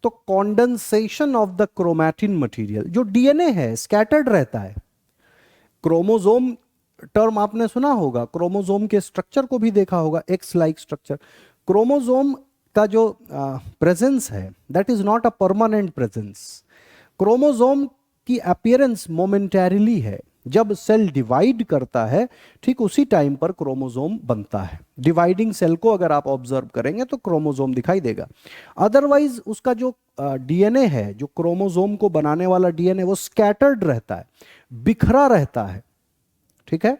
तो condensation of the chromatin material, जो डीएनए है स्कैटर्ड रहता है। क्रोमोसोम टर्म आपने सुना होगा, क्रोमोसोम के स्ट्रक्चर को भी देखा होगा, एक्स लाइक स्ट्रक्चर। क्रोमोसोम का जो प्रेजेंस है that is not a permanent presence. Chromosome की अपीयरेंस मोमेंटरीली है। जब सेल डिवाइड करता है ठीक उसी टाइम पर क्रोमोसोम बनता है। डिवाइडिंग सेल को अगर आप ऑब्जर्व करेंगे तो क्रोमोसोम दिखाई देगा। अदरवाइज उसका जो डीएनए है, जो क्रोमोसोम को बनाने वाला डीएनए, वो स्कैटर्ड रहता है, बिखरा रहता है। ठीक है,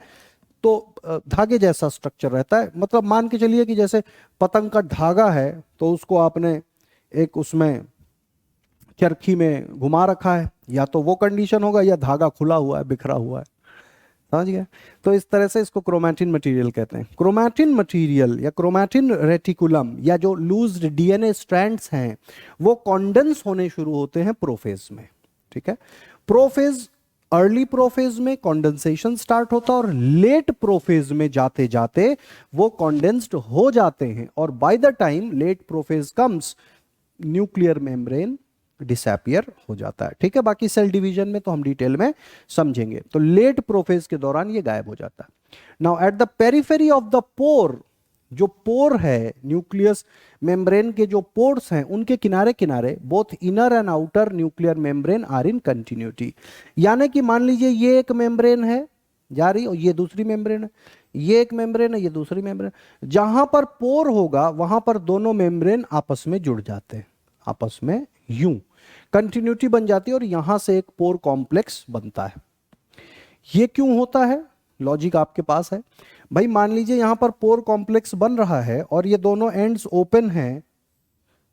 तो धागे जैसा स्ट्रक्चर रहता है। मतलब मान के चलिए कि जैसे पतंग का धागा है तो उसको आपने एक उसमें चरखी में घुमा रखा है, या तो वो कंडीशन होगा या धागा खुला हुआ है, बिखरा हुआ है। समझ गए? तो इस तरह से इसको क्रोमैटिन मटेरियल कहते हैं। क्रोमैटिन मटेरियल या क्रोमैटिन रेटिकुलम या जो लूज्ड डीएनए स्ट्रैंड्स हैं वो कॉन्डेंस होने शुरू होते हैं प्रोफेज में। ठीक है, प्रोफेज, अर्ली प्रोफेज में कॉन्डेंसेशन स्टार्ट होता है और लेट प्रोफेज में जाते जाते वो कॉन्डेंस्ड हो जाते हैं, और by the time late prophase comes nuclear membrane disappear हो जाता है। ठीक है, बाकी सेल डिवीजन में तो हम डिटेल में समझेंगे। तो लेट प्रोफेज के दौरान ये गायब हो जाता है। Now at the periphery of the pore, जो पोर है न्यूक्लियस मेम्ब्रेन के जो पोर्स हैं उनके किनारे किनारे both inner and outer nuclear membrane are in continuity. यानी कि मान लीजिए ये एक मेम्ब्रेन है जा रही और ये दूसरी मेम्ब्रेन है, ये एक मेम्ब्रेन है, ये दूसरी मेम्ब्रेन, जहां पर पोर होगा वहां पर दोनों मेम्ब्रेन आपस में जुड़ जाते हैं, आपस में यूं कंटिन्यूटी बन जाती है और यहां से एक पोर कॉम्प्लेक्स बनता है। ये क्यों होता है, लॉजिक आपके पास है भाई। मान लीजिए यहां पर पोर कॉम्प्लेक्स बन रहा है और ये दोनों एंड्स ओपन हैं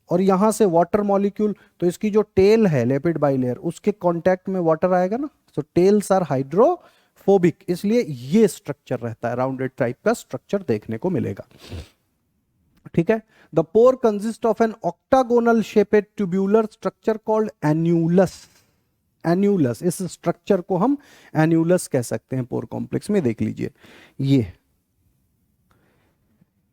और यहां से वाटर मॉलिक्यूल, तो इसकी जो टेल है लिपिड बाइलेयर उसके कांटेक्ट में वाटर आएगा ना, तो टेल्स आर हाइड्रोफोबिक, इसलिए ये स्ट्रक्चर रहता है, राउंडेड टाइप का स्ट्रक्चर देखने को मिलेगा। ठीक है, the pore consist of an octagonal shaped tubular structure called annulus. Annulus, इस स्ट्रक्चर को हम एन्यूलस कह सकते हैं पोर कॉम्प्लेक्स में। देख लीजिए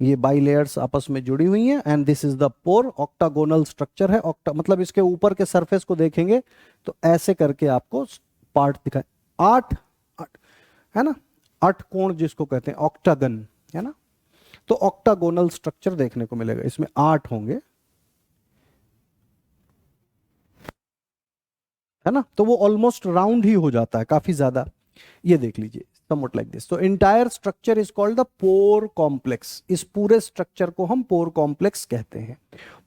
ये बाइलेयर्स आपस में जुड़ी हुई हैं and this is the pore, octagonal structure है। ऑक्टा मतलब इसके ऊपर के सरफेस को देखेंगे तो ऐसे करके आपको पार्ट दिखाए, आठ है ना, आठ कोण जिसको कहते हैं ऑक्टागन, है ना। तो ऑक्टागोनल स्ट्रक्चर देखने को मिलेगा, इसमें 8 होंगे, है ना। तो वो ऑलमोस्ट राउंड ही हो जाता है, काफी ज्यादा। ये देख लीजिए somewhat like this। तो entire structure is called the pore complex. इस पूरे स्ट्रक्चर को हम पोर कॉम्प्लेक्स कहते हैं।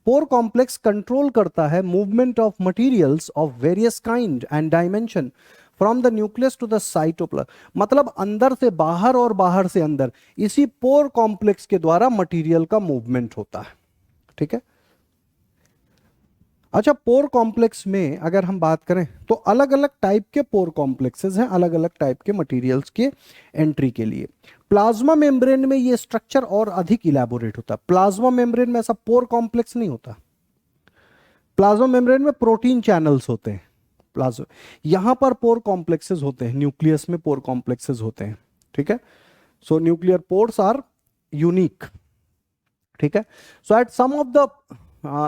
पोर कॉम्प्लेक्स कंट्रोल करता है movement of materials of various kind and dimension from the nucleus to the cytoplasm. मतलब अंदर से बाहर और बाहर से अंदर, इसी पोर कॉम्प्लेक्स के द्वारा मटेरियल का मूवमेंट होता है। ठीक है, अच्छा, पोर कॉम्प्लेक्स में अगर हम बात करें तो अलग अलग टाइप के पोर कॉम्प्लेक्सेस हैं, अलग अलग टाइप के मटेरियल्स के एंट्री के लिए। प्लाज्मा मेम्ब्रेन में ये स्ट्रक्चर और अधिक इलेबोरेट होता है। प्लाज्मा मेम्ब्रेन में ऐसा पोर कॉम्प्लेक्स नहीं होता। प्लाज्मा मेम्ब्रेन में प्रोटीन चैनल्स होते हैं, प्लाज्मा, यहां पर पोर कॉम्प्लेक्सेस होते हैं, न्यूक्लियस में पोर कॉम्प्लेक्सेस होते हैं। ठीक है, so nuclear pores are unique. ठीक है, so at some of the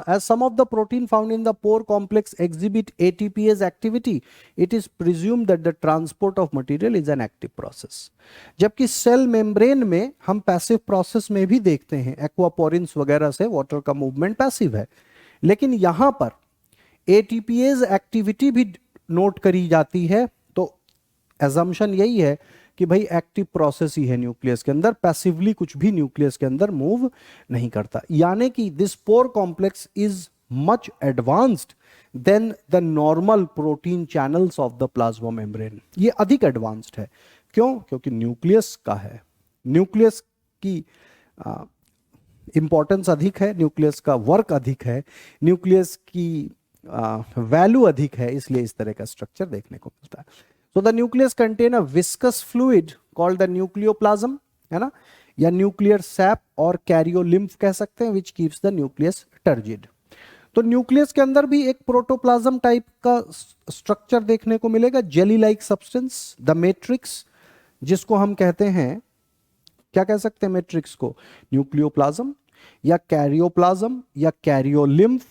as some of the protein found in the pore complex exhibit ATPase activity, it is presumed that the transport of material is an active process। जबकि cell membrane में हम passive process में भी देखते हैं, aquaporins वगैरह से water का मूवमेंट पैसिव है, लेकिन यहां पर ATPase एक्टिविटी भी नोट करी जाती है। तो एजम्पशन यही है कि भाई एक्टिव प्रोसेस ही है न्यूक्लियस के अंदर, पैसिवली कुछ भी न्यूक्लियस के अंदर मूव नहीं करता। यानी कि this pore complex is much advanced than the normal protein channels of the plasma membrane. ये अधिक एडवांस्ड है, क्यों? क्योंकि न्यूक्लियस का है, न्यूक्लियस की इंपॉर्टेंस अधिक है, न्यूक्लियस का वर्क अधिक है, न्यूक्लियस की वैल्यू अधिक है, इसलिए इस तरह का स्ट्रक्चर देखने को मिलता है। So the nucleus contain a viscous fluid called the nucleoplasm, है ना, या न्यूक्लियर सैप और कैरियोलिम्फ कह सकते हैं, which keeps the nucleus turgid। तो न्यूक्लियस के अंदर भी एक प्रोटोप्लाज्म टाइप का स्ट्रक्चर देखने को मिलेगा, jelly like substance, the matrix, जिसको हम कहते हैं, क्या कह सकते हैं मैट्रिक्स को? न्यूक्लियोप्लाज्म या कैरियोप्लाज्म या कैरियोलिम्फ,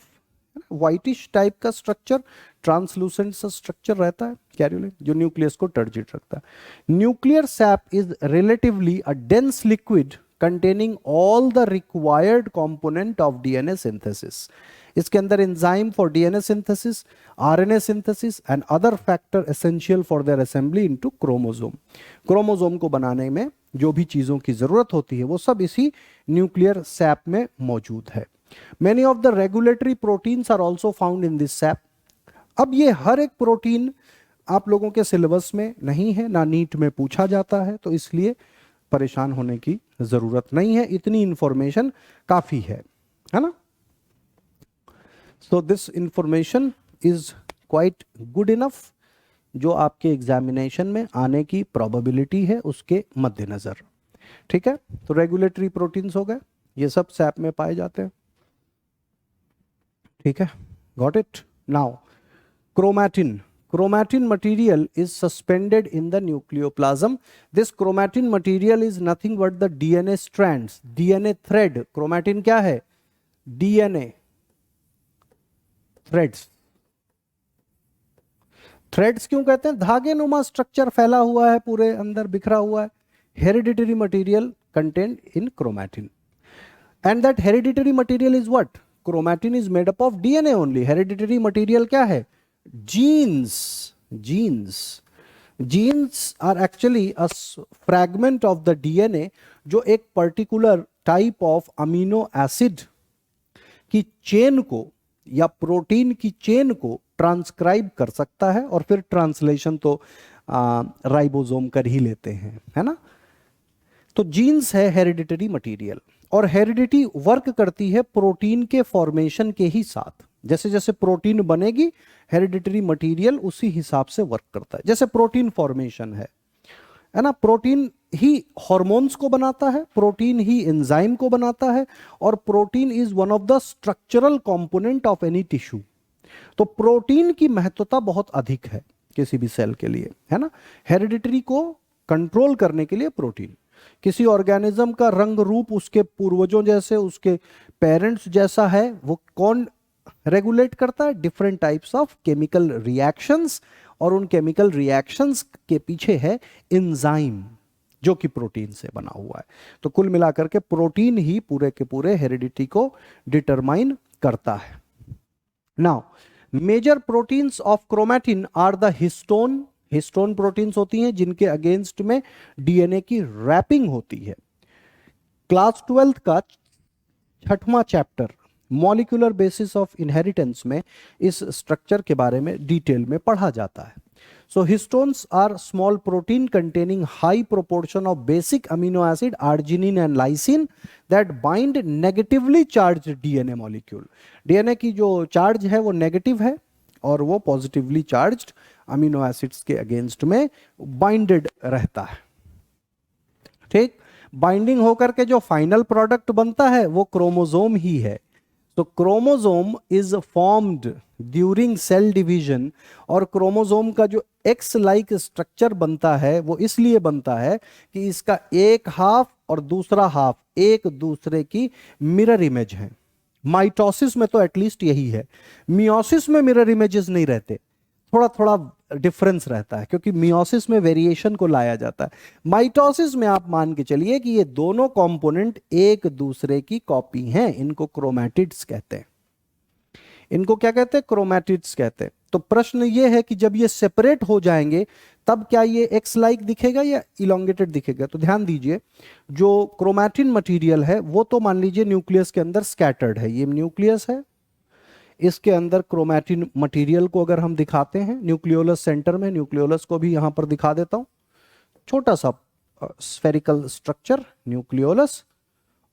व्हाइटिश टाइप का स्ट्रक्चर, ट्रांसलूसेंट सा स्ट्रक्चर रहता है कैरियोलिम्फ, जो न्यूक्लियस को टर्जिड रखता है। Nuclear SAP is relatively a dense liquid containing all the required component of DNA synthesis. इसके अंदर enzyme for DNA synthesis, RNA synthesis and other factor essential for their assembly into chromosome. Chromosome को बनाने में जो भी चीजों की जरूरत होती है वो सब इसी न्यूक्लियर सैप में मौजूद है। Many of the regulatory proteins are also found in this sap। अब ये हर एक प्रोटीन आप लोगों के सिलेबस में नहीं है, ना नीट में पूछा जाता है, तो इसलिए परेशान होने की जरूरत नहीं है, इतनी इंफॉर्मेशन काफी है ना। So this information is quite good enough। जो आपके एग्जामिनेशन में आने की प्रोबेबिलिटी है उसके मद्देनजर। ठीक है, तो रेगुलेटरी प्रोटीन्स हो गए, ये सब सैप में पाए जाते हैं। ठीक है, got it. Now chromatin. Chromatin material is suspended in the nucleoplasm. This chromatin material is nothing but the DNA strands, DNA thread. Chromatin क्या है? DNA threads. थ्रेड्स क्यों कहते हैं? धागे नुमा स्ट्रक्चर फैला हुआ है, पूरे अंदर बिखरा हुआ है। Hereditary material content in chromatin, and that hereditary material is what? Chromatin is made up of DNA only. Hereditary material क्या है? genes. Genes are actually a fragment of the DNA जो एक particular type of amino acid की chain को या protein की chain को transcribe कर सकता है, और फिर ट्रांसलेशन तो राइबोसोम कर ही लेते हैं, है ना। तो जीन्स है हेरिडिटरी मटेरियल, और हेरिडिटी वर्क करती है प्रोटीन के फॉर्मेशन के ही साथ। जैसे जैसे प्रोटीन बनेगी, हेरिडिटरी मटेरियल उसी हिसाब से वर्क करता है। जैसे प्रोटीन फॉर्मेशन है ना, प्रोटीन ही हॉर्मोन्स को बनाता है, प्रोटीन ही एंजाइम को बनाता है, और protein is one of the structural component of any tissue. तो प्रोटीन की महत्वता बहुत अधिक है किसी भी सेल के लिए, है ना। हेरिडिटरी को कंट्रोल करने के लिए प्रोटीन, किसी ऑर्गेनिज्म का रंग रूप उसके पूर्वजों जैसे, उसके पेरेंट्स जैसा है, वो कौन रेगुलेट करता है? Different types of chemical reactions, और उन केमिकल रिएक्शंस के पीछे है एंजाइम जो कि प्रोटीन से बना हुआ है। तो कुल मिलाकर के प्रोटीन ही पूरे के पूरे हेरिडिटी को डिटरमाइन करता है। Now major proteins of chromatin are the histone. Histone proteins होती हैं जिनके अगेंस्ट में डीएनए की रैपिंग होती है। क्लास 12 का 6वां chapter molecular basis of inheritance में इस स्ट्रक्चर के बारे में डिटेल में पढ़ा जाता है। So histones are small protein containing high proportion of basic amino acid arginine and lysine that bind negatively charge DNA molecule. DNA की जो चार्ज है वो नेगेटिव है, और वो पॉजिटिवली चार्ज्ड अमीनो एसिड्स के अगेंस्ट में बाइंडेड रहता है। ठीक, बाइंडिंग होकर के जो फाइनल प्रोडक्ट बनता है वो क्रोमोसोम ही है। तो chromosome is formed during cell division, और क्रोमोसोम का जो एक्स लाइक स्ट्रक्चर बनता है वो इसलिए बनता है कि इसका एक हाफ और दूसरा हाफ एक दूसरे की मिरर इमेज है। माइटोसिस में तो एटलीस्ट यही है, मियोसिस में मिरर इमेजेस नहीं रहते, थोड़ा थोड़ा डिफरेंस रहता है, क्योंकि मियोसिस में वेरिएशन को लाया जाता है। माइटोसिस में आप मान के चलिए कि ये दोनों कंपोनेंट एक दूसरे की कॉपी हैं, इनको क्रोमैटिड्स कहते हैं। इनको क्या कहते हैं? क्रोमैटिड्स कहते हैं। तो प्रश्न ये है कि जब ये सेपरेट हो जाएंगे तब क्या ये एक्स लाइक दिखेगा या इलोंगेटेड दिखेगा? तो ध्यान दीजिए, जो क्रोमैटिन मटेरियल है वो तो मान लीजिए न्यूक्लियस के अंदर स्कैटर्ड है। ये न्यूक्लियस है, इसके अंदर क्रोमैटिन मटेरियल को अगर हम दिखाते हैं न्यूक्लियोलस सेंटर में, न्यूक्लियोलस को भी यहां पर दिखा देता हूं, छोटा सा स्फेरिकल स्ट्रक्चर न्यूक्लियोलस,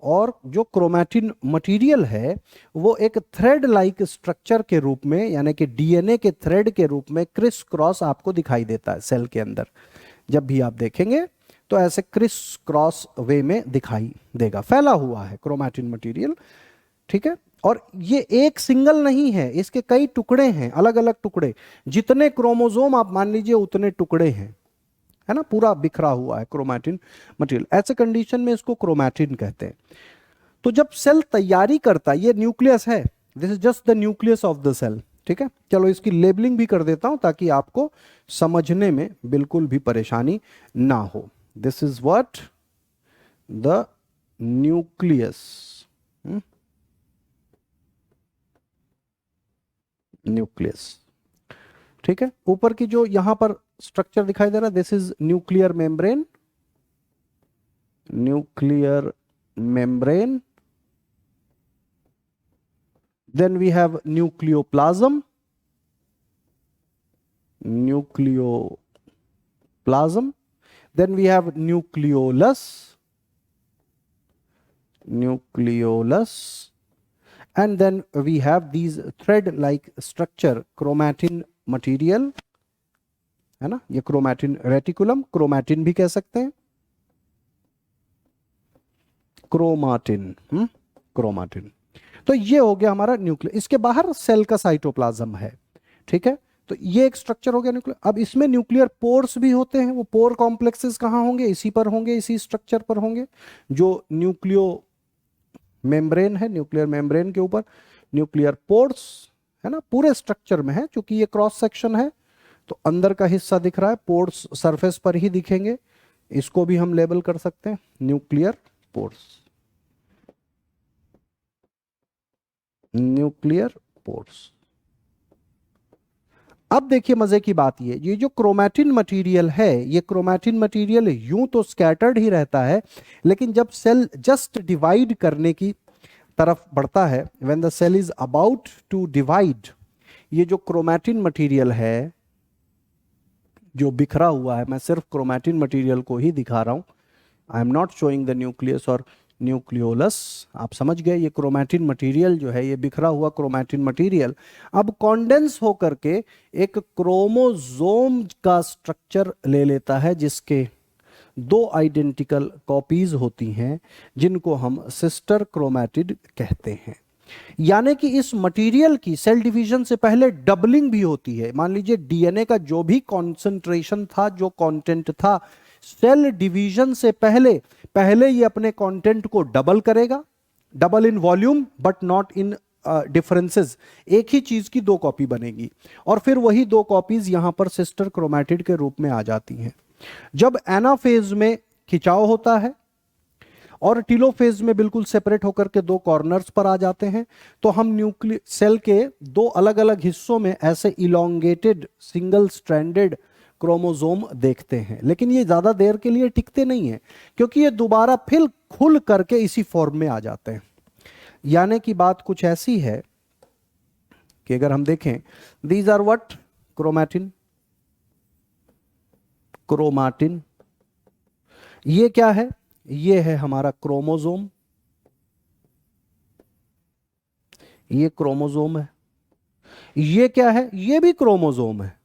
और जो क्रोमैटिन मटेरियल है वो एक थ्रेड लाइक स्ट्रक्चर के रूप में, यानी कि डीएनए के थ्रेड के रूप में क्रिस क्रॉस आपको दिखाई देता है सेल के अंदर। जब भी आप देखेंगे तो ऐसे क्रिस क्रॉस वे में दिखाई देगा, फैला हुआ है क्रोमैटिन मटेरियल। ठीक है, और ये एक सिंगल नहीं है, इसके कई टुकड़े हैं, अलग अलग टुकड़े। जितने क्रोमोसोम आप मान लीजिए उतने टुकड़े हैं, है ना, पूरा बिखरा हुआ है क्रोमैटिन मटेरियल। ऐसे कंडीशन में इसको क्रोमैटिन कहते हैं। तो जब सेल तैयारी करता है, ये न्यूक्लियस है, this is just the nucleus of the cell. ठीक है, चलो इसकी लेबलिंग भी कर देता हूं ताकि आपको समझने में बिल्कुल भी परेशानी ना हो। This is what the nucleus, nucleus. ठीक है, ऊपर की जो यहां पर स्ट्रक्चर दिखाई दे रहा है, this is nuclear membrane, nuclear membrane. Then we have nucleoplasm, nucleoplasm. Then we have nucleolus, nucleolus, and then we have these thread like structure chromatin material, है ना, ये क्रोमैटिन रेटिकुलम, क्रोमैटिन भी कह सकते हैं, क्रोमाटिन, क्रोमाटिन। तो ये हो गया हमारा न्यूक्लियस, इसके बाहर सेल का साइटोप्लाज्म है, ठीक है। तो ये एक स्ट्रक्चर हो गया न्यूक्लियर। अब इसमें न्यूक्लियर पोर्स भी होते हैं, वो पोर कॉम्प्लेक्सेस कहाँ होंगे, इसी पर होंगे, इसी स्ट्रक्चर पर होंगे, जो न्यूक्लियो मेम्ब्रेन है, न्यूक्लियर मेम्ब्रेन के ऊपर न्यूक्लियर पोर्स है ना, पूरे स्ट्रक्चर में है। क्योंकि ये क्रॉस सेक्शन है तो अंदर का हिस्सा दिख रहा है, पोर्स सरफेस पर ही दिखेंगे, इसको भी हम लेबल कर सकते हैं न्यूक्लियर पोर्स, न्यूक्लियर पोर्स। अब देखिए मजे की बात ये जो क्रोमैटिन मटेरियल है, ये क्रोमैटिन मटेरियल यूं तो स्कैटर्ड ही रहता है, लेकिन जब सेल जस्ट डिवाइड करने की तरफ बढ़ता है, when the cell is about to divide, ये जो क्रोमैटिन मटेरियल है जो बिखरा हुआ है, मैं सिर्फ क्रोमैटिन मटेरियल को ही दिखा रहा हूं, I am not showing the nucleus और न्यूक्लियोलस, आप समझ गए। ये क्रोमैटिन मटेरियल जो है, ये बिखरा हुआ क्रोमैटिन मटेरियल अब कॉन्डेंस होकर के एक क्रोमोसोम का स्ट्रक्चर ले लेता है, जिसके दो आइडेंटिकल कॉपीज होती हैं, जिनको हम सिस्टर क्रोमैटिड कहते हैं। यानी कि इस मटेरियल की सेल डिवीजन से पहले डबलिंग भी होती है। मान लीजिए डीएनए का जो भी कॉन्सेंट्रेशन था, जो कंटेंट था, सेल डिवीजन से पहले पहले ये अपने कंटेंट को डबल करेगा, double in volume but not in differences. एक ही चीज की दो कॉपी बनेगी और फिर वही दो कॉपीज यहां पर सिस्टर क्रोमैटिड के रूप में आ जाती हैं। जब एनाफेज में खिंचाव होता है और टीलोफेज में बिल्कुल सेपरेट होकर के दो कॉर्नर्स पर आ जाते हैं, तो हम न्यूक्लियर सेल के दो अलग अलग हिस्सों में ऐसे इलोंगेटेड सिंगल स्ट्रैंडेड क्रोमोसोम देखते हैं। लेकिन ये ज्यादा देर के लिए टिकते नहीं हैं, क्योंकि ये दोबारा फिर खुल करके इसी फॉर्म में आ जाते हैं। यानी कि बात कुछ ऐसी है कि अगर हम देखें, these are what, chromatin, chromatin, ये क्या है, ये है हमारा क्रोमोसोम, ये क्रोमोसोम है। ये क्या है, ये भी क्रोमोसोम है।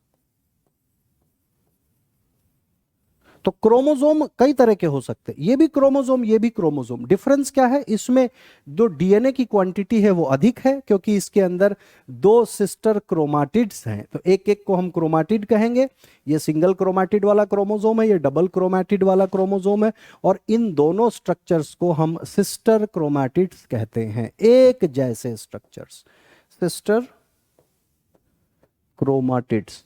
तो क्रोमोसोम कई तरह के हो सकते हैं, ये भी क्रोमोसोम, ये भी क्रोमोसोम। डिफरेंस क्या है, इसमें जो डीएनए की क्वांटिटी है वो अधिक है, क्योंकि इसके अंदर दो सिस्टर क्रोमाटिड्स हैं। तो एक एक को हम क्रोमाटिड कहेंगे। ये सिंगल क्रोमाटिड वाला क्रोमोसोम है, ये डबल क्रोमाटिड वाला क्रोमोसोम है, और इन दोनों स्ट्रक्चर्स को हम सिस्टर क्रोमाटिड्स कहते हैं। एक जैसे structures, sister chromatids,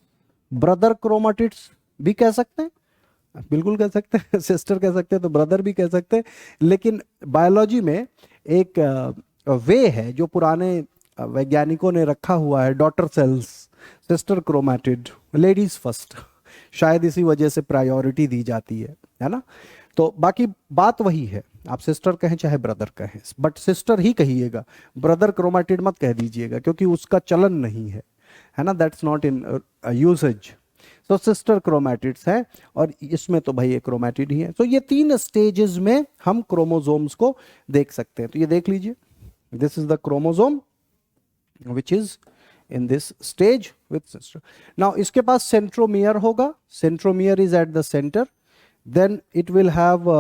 brother chromatids भी कह सकते हैं, बिल्कुल कह सकते हैं, सिस्टर कह सकते हैं तो ब्रदर भी कह सकते हैं। लेकिन बायोलॉजी में एक वे है जो पुराने वैज्ञानिकों ने रखा हुआ है, daughter cells, sister chromatid, ladies first, शायद इसी वजह से प्रायोरिटी दी जाती है ना। तो बाकी बात वही है, आप सिस्टर कहें चाहे ब्रदर कहें, बट सिस्टर ही कहिएगा, ब्रदर क्रोमैटिड मत कह दीजिएगा, क्योंकि उसका चलन नहीं है ना, दैट्स नॉट इन यूसेज। तो सिस्टर क्रोमैटिड्स हैं, और इसमें तो भाई एक क्रोमैटिड ही है। तो ये तीन स्टेजेस में हम क्रोमोसोम्स को देख सकते हैं। तो ये देख लीजिए, this is the chromosome which is in this stage with sister. Now इसके पास सेंट्रोमियर होगा, centromere is at the centre, then it will have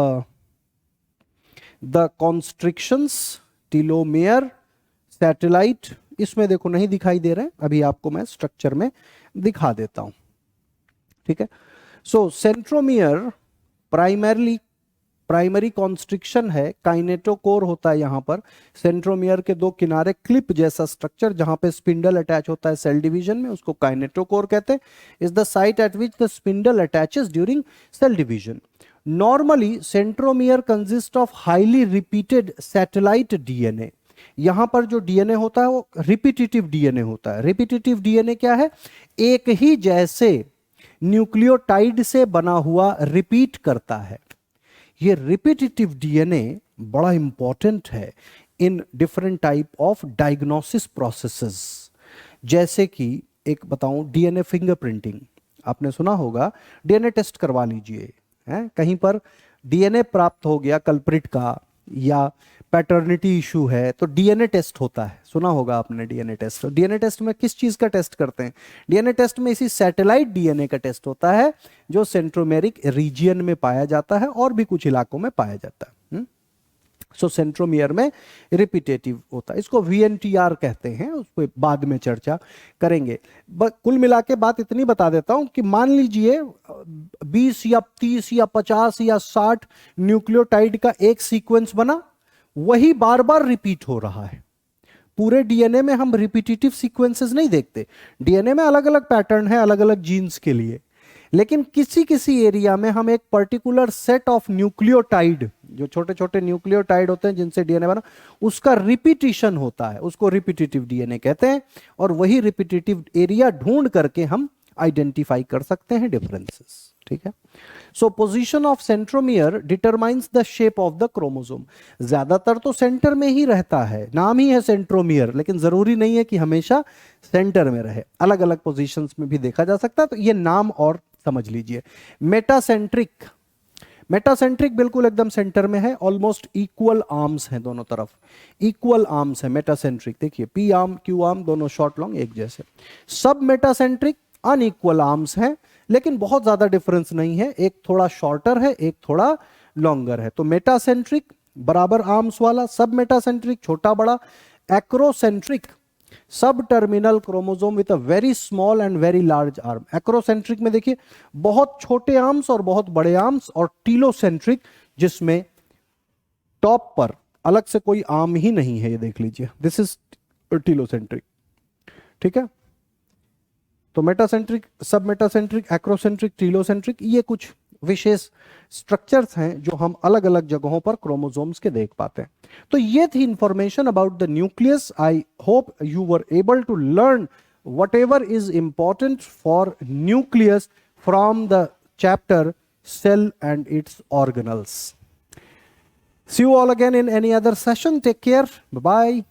the constrictions, telomere, satellite. इसमें देखो नहीं दिखाई दे रहे हैं, अभी आपको मैं स्ट्रक्चर में दिखा देता हूं, ठीक है। सो सेंट्रोमियर प्राइमरी कॉन्स्ट्रिक्शन है, काइनेटोकोर होता है यहां पर। सेंट्रोमियर के दो किनारे क्लिप जैसा स्ट्रक्चर जहां पे स्पिंडल अटैच होता है सेल डिवीजन में, उसको काइनेटोकोर कहते हैं। Is the site at which the spindle attaches during cell division. Normally centromere consist of highly repeated satellite DNA. यहां पर जो डीएनए होता है वो रिपीटेटिव डीएनए होता है। रिपीटेटिव डीएनए क्या है, एक ही जैसे न्यूक्लियोटाइड से बना हुआ रिपीट करता है। ये रिपीटेटिव डीएनए बड़ा इंपॉर्टेंट है in different type of diagnosis processes. जैसे कि एक बताऊं, डीएनए फिंगरप्रिंटिंग, आपने सुना होगा, डीएनए टेस्ट करवा लीजिए, कहीं पर डीएनए प्राप्त हो गया कल्प्रिट का, या पैटर्निटी इशू है तो डीएनए टेस्ट होता है, सुना होगा आपने डीएनए टेस्ट। तो डीएनए टेस्ट में किस चीज का टेस्ट करते हैं? डीएनए टेस्ट में इसी सैटेलाइट डीएनए का टेस्ट होता है जो सेंट्रोमेरिक रीजियन में पाया जाता है और भी कुछ इलाकों में पाया जाता है। सो सेंट्रोमियर में रिपीटेटिव होता है, इसको वीएनटीआर कहते हैं, उस पर बाद में चर्चा करेंगे। कुल मिला के बात इतनी बता देता हूं कि मान लीजिए 20 या 30 या 50 या 60 न्यूक्लियोटाइड का एक सीक्वेंस बना, वही बार बार रिपीट हो रहा है। पूरे डीएनए में हम रिपीटेटिव सीक्वेंसेस नहीं देखते, डीएनए में अलग अलग पैटर्न है अलग अलग जीन्स के लिए, लेकिन किसी किसी एरिया में हम एक पर्टिकुलर सेट ऑफ न्यूक्लियोटाइड, जो छोटे छोटे न्यूक्लियोटाइड होते हैं जिनसे डीएनए बना, उसका रिपीटिशन होता है, उसको रिपीटेटिव डीएनए कहते हैं। और वही रिपीटेटिव एरिया ढूंढ करके हम आइडेंटिफाई कर सकते हैं डिफरेंसेस। ठीक है। सो position of centromere determines the shape of the chromosome. ज्यादातर तो सेंटर में ही रहता है, नाम ही है सेंट्रोमियर, लेकिन जरूरी नहीं है कि हमेशा सेंटर में रहे, अलग अलग पोजीशंस में भी देखा जा सकता है। तो ये नाम और समझ लीजिए। मेटासेंट्रिक, मेटासेंट्रिक बिल्कुल एकदम सेंटर में है, ऑलमोस्ट इक्वल आर्म्स हैं दोनों तरफ, इक्वल आर्म्स है मेटासेंट्रिक। देखिए पी आर्म क्यू आर्म दोनों शॉर्ट लॉन्ग एक जैसे। सब मेटासेंट्रिक अनइक्वल आर्म्स हैं, लेकिन बहुत ज्यादा डिफरेंस नहीं है, एक थोड़ा शॉर्टर है एक थोड़ा लॉन्गर है। तो मेटासेंट्रिक बराबर आर्म्स वाला, सब मेटासेंट्रिक छोटा बड़ा, एक्रोसेंट्रिक सब terminal chromosome with a very small and very large arm. Acrocentric में देखिए बहुत छोटे आर्म्स और बहुत बड़े आर्म्स, और टीलोसेंट्रिक जिसमें टॉप पर अलग से कोई आर्म ही नहीं है, ये देख लीजिए, दिस इज टीलोसेंट्रिक। ठीक है। तो मेटासेंट्रिक, सब मेटासेंट्रिक, एक्रोसेंट्रिक, टीलोसेंट्रिक, ये कुछ विशेष स्ट्रक्चर्स हैं जो हम अलग अलग जगहों पर क्रोमोसोम्स के देख पाते हैं। तो ये थी information about the nucleus. I hope you were able to learn whatever is important for nucleus from the chapter cell and its organelles. See you all again in any other session. Take care. Bye bye.